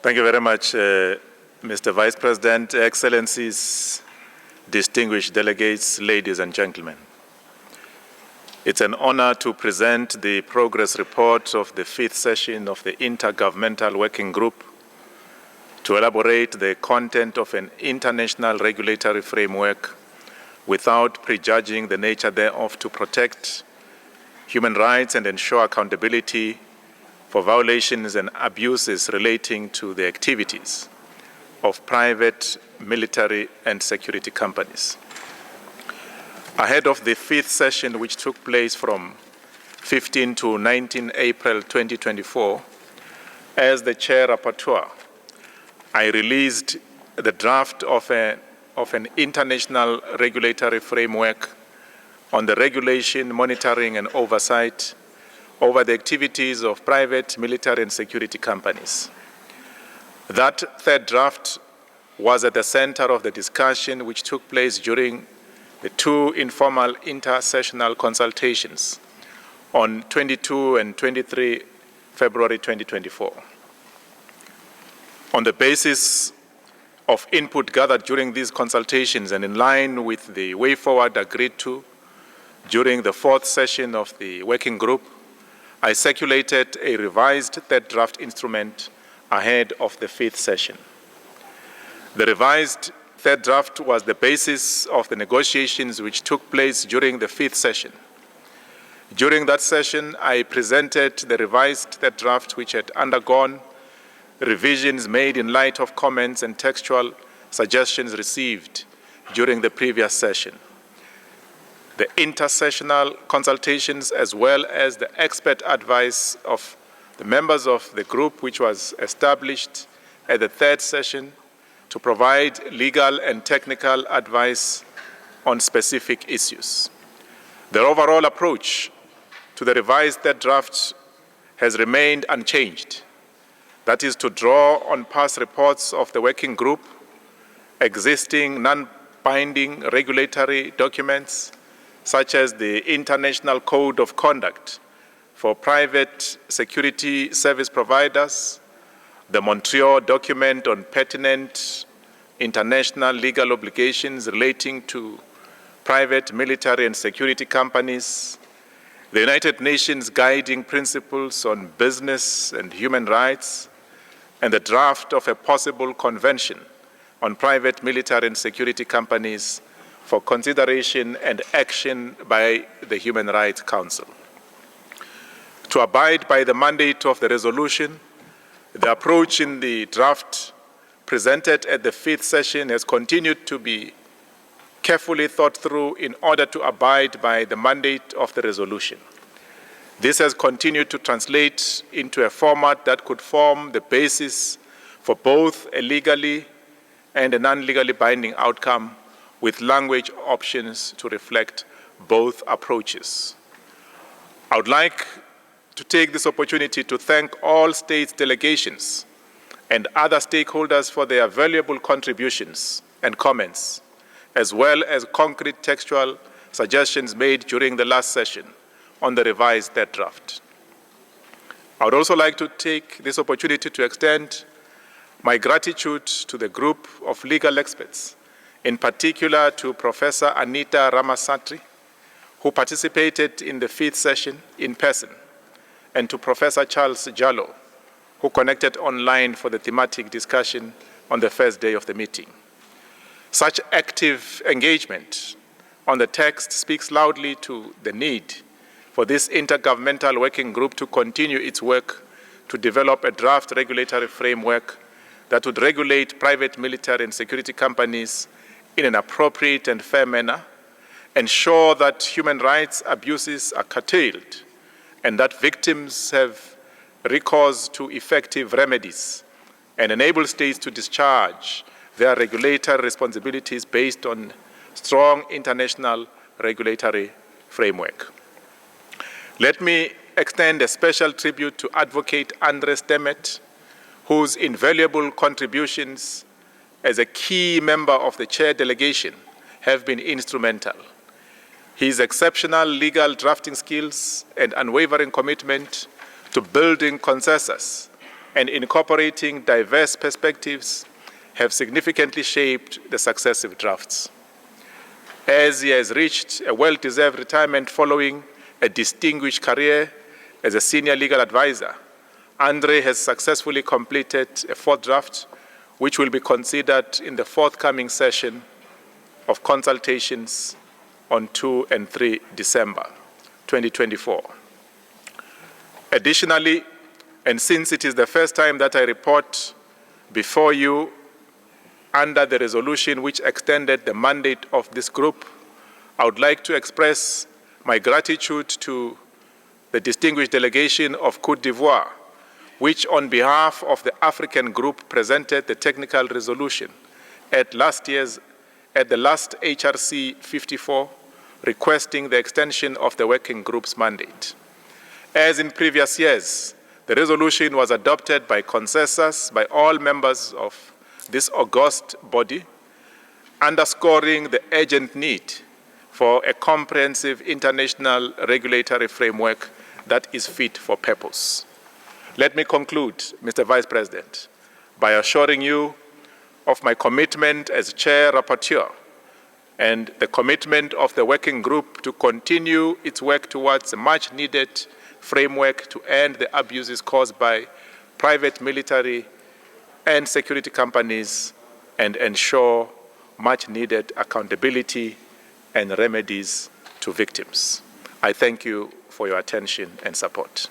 Thank you very much, Mr. Vice President, Excellencies, distinguished delegates, ladies and gentlemen. It's an honor to present the progress report of the 5th session of the Intergovernmental Working Group to elaborate the content of an international regulatory framework without prejudging the nature thereof to protect human rights and ensure accountability for violations and abuses relating to the activities of private, military, and security companies. Ahead of the 5th session, which took place from 15 to 19 April 2024, as the Chair-Rapporteur, I released the draft of an international regulatory framework on the regulation, monitoring, and oversight over the activities of private, military, and security companies. That third draft was at the center of the discussion which took place during the 2 informal intersessional consultations on 22 and 23 February 2024. On the basis of input gathered during these consultations and in line with the way forward agreed to during the 4th session of the working group, I circulated a revised third draft instrument ahead of the 5th session. The revised third draft was the basis of the negotiations which took place during the 5th session. During that session, I presented the revised third draft which had undergone revisions made in light of comments and textual suggestions received during the previous session. The intersessional consultations as well as the expert advice of the members of the group which was established at the 3rd session to provide legal and technical advice on specific issues. The overall approach to the revised third draft has remained unchanged. That is to draw on past reports of the working group, existing non-binding regulatory documents, such as the International Code of Conduct for Private Security Service Providers, the Montreal Document on Pertinent International Legal Obligations relating to private, military, and security companies, the United Nations Guiding Principles on Business and Human Rights, and the draft of a possible convention on private, military, and security companies for consideration and action by the Human Rights Council. To abide by the mandate of the resolution, the approach in the draft presented at the 5th session has continued to be carefully thought through in order to abide by the mandate of the resolution. This has continued to translate into a format that could form the basis for both a legally and a non-legally binding outcome, with language options to reflect both approaches. I would like to take this opportunity to thank all states delegations and other stakeholders for their valuable contributions and comments, as well as concrete textual suggestions made during the last session on the revised third draft. I would also like to take this opportunity to extend my gratitude to the group of legal experts, in particular to Professor Anita Ramasatri, who participated in the 5th session in person, and to Professor Charles Jallo, who connected online for the thematic discussion on the first day of the meeting. Such active engagement on the text speaks loudly to the need for this intergovernmental working group to continue its work to develop a draft regulatory framework that would regulate private military and security companies in an appropriate and fair manner, ensure that human rights abuses are curtailed, and that victims have recourse to effective remedies, and enable states to discharge their regulatory responsibilities based on strong international regulatory framework. Let me extend a special tribute to Advocate Andres Demet, whose invaluable contributions as a key member of the chair delegation have been instrumental. His exceptional legal drafting skills and unwavering commitment to building consensus and incorporating diverse perspectives have significantly shaped the successive drafts. As he has reached a well-deserved retirement following a distinguished career as a senior legal advisor, Andre has successfully completed a fourth draft, which will be considered in the forthcoming session of consultations on 2 and 3 December 2024. Additionally, and since it is the first time that I report before you under the resolution which extended the mandate of this group, I would like to express my gratitude to the distinguished delegation of Côte d'Ivoire, which on behalf of the African group presented the technical resolution at the last HRC54, requesting the extension of the working group's mandate. As in previous years, the resolution was adopted by consensus by all members of this august body, underscoring the urgent need for a comprehensive international regulatory framework that is fit for purpose. Let me conclude, Mr. Vice President, by assuring you of my commitment as Chair-Rapporteur and the commitment of the working group to continue its work towards a much-needed framework to end the abuses caused by private military and security companies and ensure much-needed accountability and remedies to victims. I thank you for your attention and support.